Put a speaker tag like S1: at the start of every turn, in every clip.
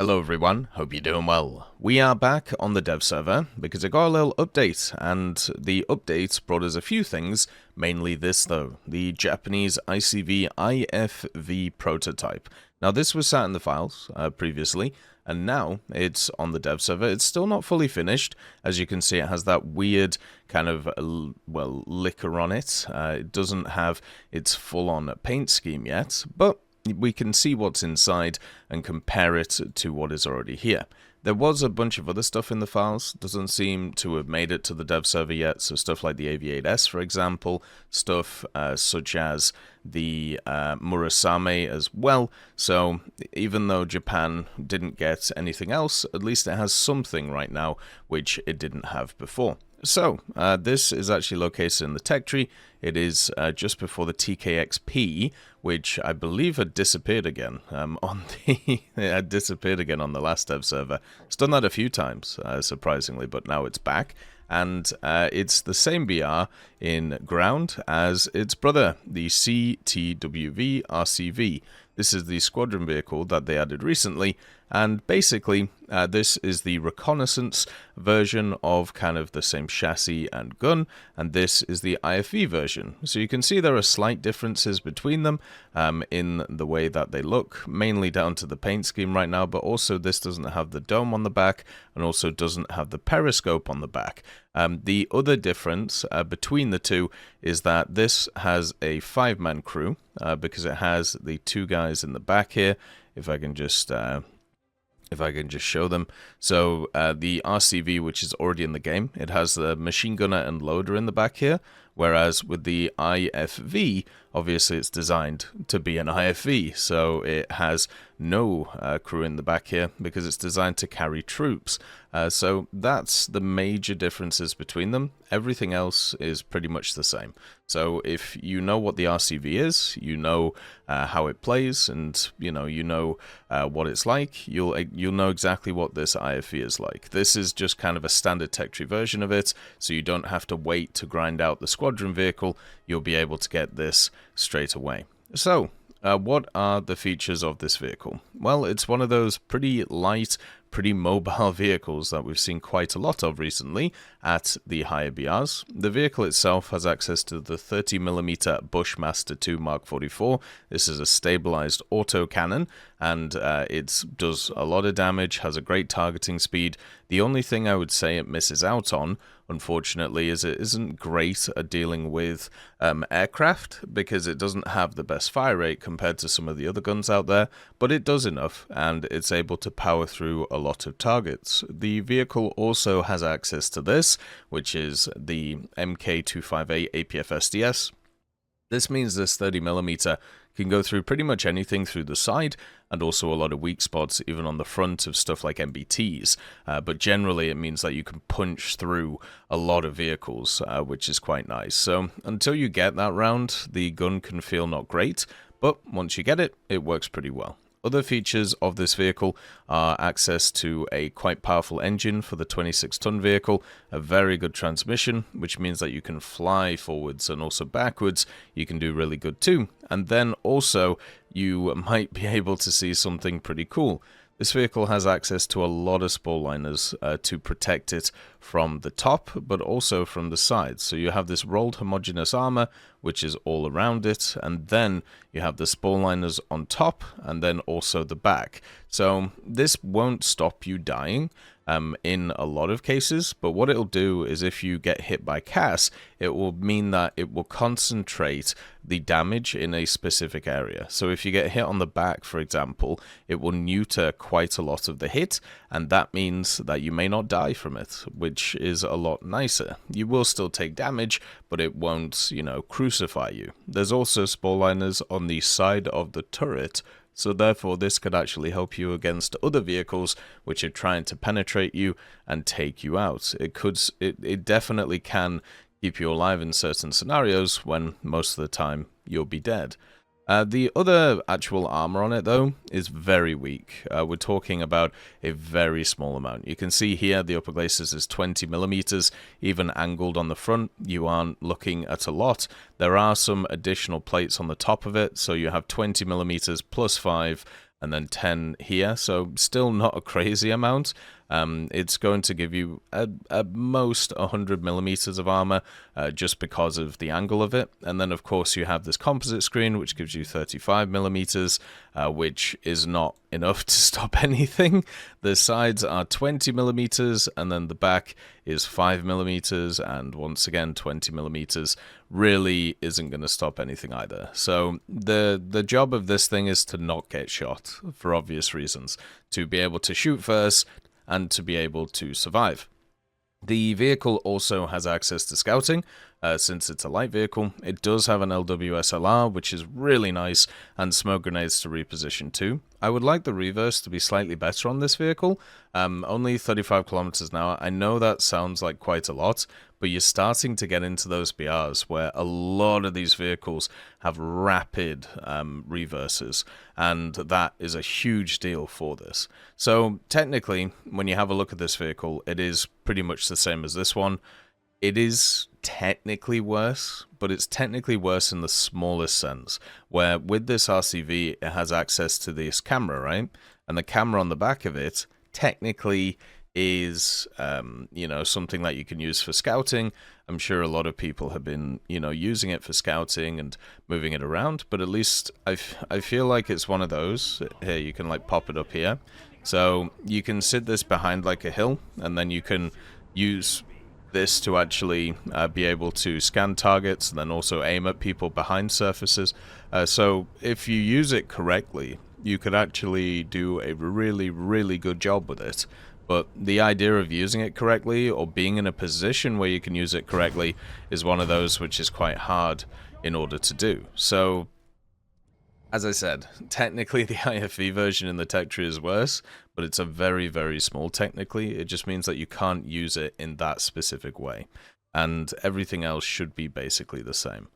S1: Hello everyone, hope you're doing well. We are back on the dev server because I got a little update, and the update brought us a few things, mainly this though, the Japanese ICV IFV prototype. Now this was sat in the files previously, and now it's on the dev server. It's still not fully finished. As you can see, it has that weird kind of, well, liquor on it. It doesn't have its full-on paint scheme yet, but we can see what's inside and compare it to what is already here. There was a bunch of other stuff in the files, doesn't seem to have made it to the dev server yet, so stuff like the AV8S, for example, stuff such as the Murasame as well. So even though Japan didn't get anything else, at least it has something right now which it didn't have before. So, this is actually located in the tech tree. It is just before the TKXP, which I believe had disappeared again it had disappeared again on the last dev server. It's done that a few times, surprisingly, but now it's back. And it's the same BR in ground as its brother, the TheEuropeanCanadian RCV. This is the squadron vehicle that they added recently, and basically this is the reconnaissance version of kind of the same chassis and gun, and this is the IFV version. So you can see there are slight differences between them in the way that they look, mainly down to the paint scheme right now, but also this doesn't have the dome on the back and also doesn't have the periscope on the back. The other difference between the two is that this has a 5-man crew because it has the 2 guys in the back here. If I can just show them. So the RCV, which is already in the game, it has the machine gunner and loader in the back here, whereas with the IFV, obviously it's designed to be an IFV, so it has no crew in the back here because it's designed to carry troops. So that's the major differences between them. Everything else is pretty much the same. So if you know what the RCV is, you know how it plays, and you know what it's like, you'll know exactly what this IFV is like. This is just kind of a standard tech tree version of it, so you don't have to wait to grind out the squadron vehicle. You'll be able to get this straight away. So what are the features of this vehicle? Well, it's one of those pretty light, pretty mobile vehicles that we've seen quite a lot of recently at the higher BRs. The vehicle itself has access to the 30mm Bushmaster 2 Mark 44. This is a stabilized autocannon, and it does a lot of damage, has a great targeting speed. The only thing I would say it misses out on, unfortunately, is it isn't great at dealing with aircraft because it doesn't have the best fire rate compared to some of the other guns out there, but it does enough, and it's able to power through a lot of targets. The vehicle also has access to this, which is the MK258 APF SDS. This means this 30mm can go through pretty much anything through the side, and also a lot of weak spots even on the front of stuff like MBTs. But generally it means that you can punch through a lot of vehicles, which is quite nice. So until you get that round, the gun can feel not great, but once you get it, it works pretty well. Other features of this vehicle are access to a quite powerful engine for the 26-ton vehicle, a very good transmission, which means that you can fly forwards and also backwards. You can do really good too. And then also, you might be able to see something pretty cool. This vehicle has access to a lot of spore liners to protect it from the top, but also from the sides. So you have this rolled homogeneous armor, which is all around it, and then you have the spore liners on top, and then also the back. So this won't stop you dying in a lot of cases, but what it'll do is if you get hit by CAS, it will mean that it will concentrate the damage in a specific area. So if you get hit on the back, for example, it will neuter quite a lot of the hit, and that means that you may not die from it, which is a lot nicer. You will still take damage, but it won't, crucify you. There's also spore liners on the side of the turret, so therefore this could actually help you against other vehicles which are trying to penetrate you and take you out. It definitely can keep you alive in certain scenarios when most of the time you'll be dead. The other actual armor on it, though, is very weak. We're talking about a very small amount. You can see here the upper glacis is 20mm. Even angled on the front, you aren't looking at a lot. There are some additional plates on the top of it, so you have 20mm plus 5 and then 10 here, so still not a crazy amount. It's going to give you at most 100 millimeters of armor just because of the angle of it. And then, of course, you have this composite screen, which gives you 35 millimeters, which is not enough to stop anything. The sides are 20 millimeters, and then the back is 5 millimeters, and once again, 20 millimeters really isn't going to stop anything either. So the job of this thing is to not get shot, for obvious reasons, to be able to shoot first, and to be able to survive. The vehicle also has access to scouting, since it's a light vehicle. It does have an LWSLR, which is really nice, and smoke grenades to reposition too. I would like the reverse to be slightly better on this vehicle. Only 35 kilometers an hour. I know that sounds like quite a lot, but you're starting to get into those BRs where a lot of these vehicles have rapid reverses, and that is a huge deal for this. So technically, when you have a look at this vehicle, it is pretty much the same as this one. It is technically worse, but it's technically worse in the smallest sense, where with this RCV, it has access to this camera, right? And the camera on the back of it technically is, something that you can use for scouting. I'm sure a lot of people have been, using it for scouting and moving it around, but at least I feel like it's one of those. Here, you can like pop it up here. So you can sit this behind like a hill, and then you can use this to actually be able to scan targets and then also aim at people behind surfaces. So if you use it correctly, you could actually do a really, really good job with it. But the idea of using it correctly or being in a position where you can use it correctly is one of those which is quite hard in order to do. So, as I said, technically the IFV version in the tech tree is worse, but it's a very, very small technically. It just means that you can't use it in that specific way. And everything else should be basically the same.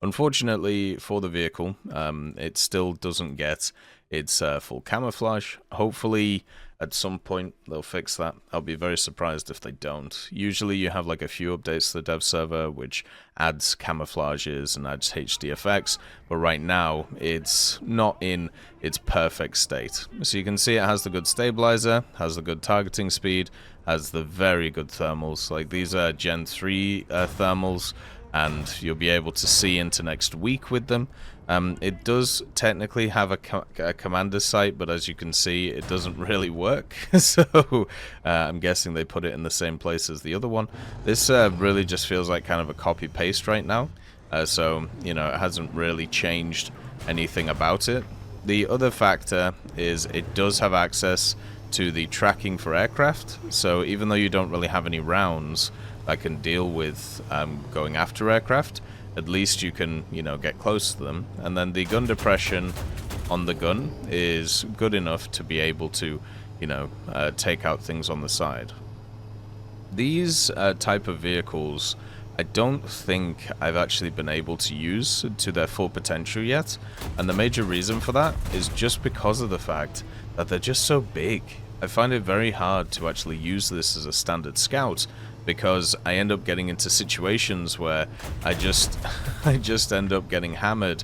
S1: Unfortunately for the vehicle, it still doesn't get its full camouflage. Hopefully at some point they'll fix that. I'll be very surprised if they don't. Usually you have like a few updates to the dev server which adds camouflages and adds HD effects, but right now it's not in its perfect state. So you can see it has the good stabilizer, has the good targeting speed, has the very good thermals. Like these are Gen 3 thermals, and you'll be able to see into next week with them. It does technically have a commander sight, but as you can see, it doesn't really work. So I'm guessing they put it in the same place as the other one. This really just feels like kind of a copy-paste right now. So, it hasn't really changed anything about it. The other factor is it does have access to the tracking for aircraft. So even though you don't really have any rounds that can deal with going after aircraft, at least you can, get close to them. And then the gun depression on the gun is good enough to be able to, take out things on the side. These type of vehicles, I don't think I've actually been able to use to their full potential yet. And the major reason for that is just because of the fact that they're just so big. I find it very hard to actually use this as a standard scout, because I end up getting into situations where I just end up getting hammered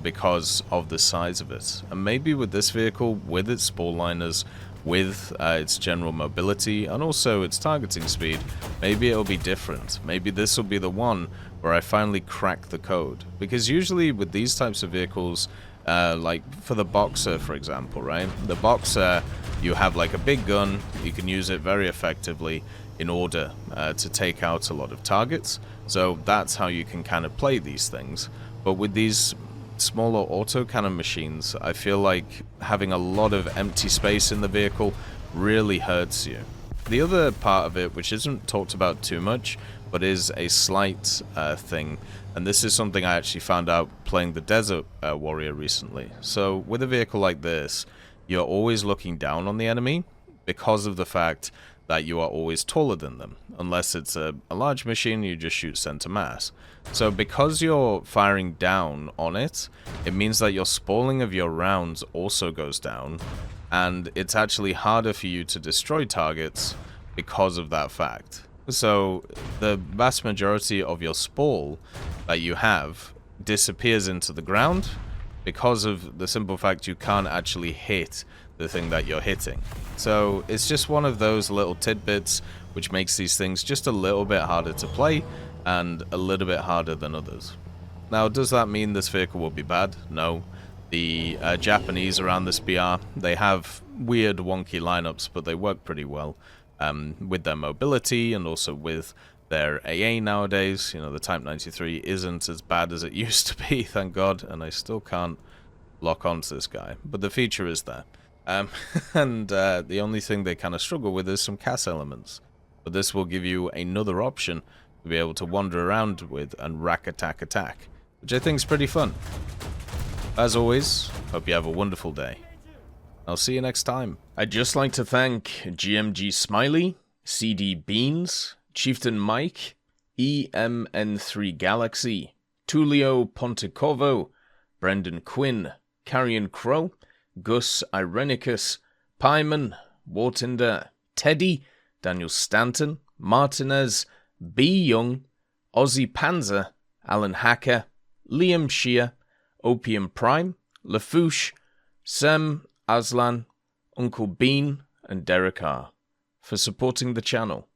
S1: because of the size of it. And maybe with this vehicle, with its spore liners, with its general mobility, and also its targeting speed, maybe it'll be different. Maybe this will be the one where I finally crack the code. Because usually with these types of vehicles, like for the Boxer, for example, right? The Boxer, you have like a big gun, you can use it very effectively in order to take out a lot of targets. So that's how you can kind of play these things. But with these smaller autocannon machines, I feel like having a lot of empty space in the vehicle really hurts you. The other part of it, which isn't talked about too much, but is a slight thing, and this is something I actually found out playing the Desert Warrior recently. So with a vehicle like this, you're always looking down on the enemy because of the fact that you are always taller than them. Unless it's a large machine, you just shoot center mass. So because you're firing down on it, it means that your spalling of your rounds also goes down, and it's actually harder for you to destroy targets because of that fact. So the vast majority of your spall that you have disappears into the ground, because of the simple fact you can't actually hit the thing that you're hitting. So it's just one of those little tidbits which makes these things just a little bit harder to play and a little bit harder than others. Now, does that mean this vehicle will be bad? No. The Japanese around this BR, they have weird wonky lineups, but they work pretty well with their mobility and also with their AA nowadays. You know, the Type 93 isn't as bad as it used to be, thank God, and I still can't lock onto this guy, but the feature is there. And the only thing they kind of struggle with is some CAS elements, but this will give you another option to be able to wander around with and rack attack, which I think is pretty fun. As always, hope you have a wonderful day. I'll see you next time. I'd just like to thank GMG Smiley, CD Beans, Chieftain Mike, EMN3 Galaxy, Tulio Pontecorvo, Brendan Quinn, Carrion Crow, Gus Irenicus, Pyman, Wartinder, Teddy, Daniel Stanton, Martinez, B. Young, Ozzy Panzer, Alan Hacker, Liam Shear, Opium Prime, Lafouche, Sem, Aslan, Uncle Bean, and Derek R. for supporting the channel.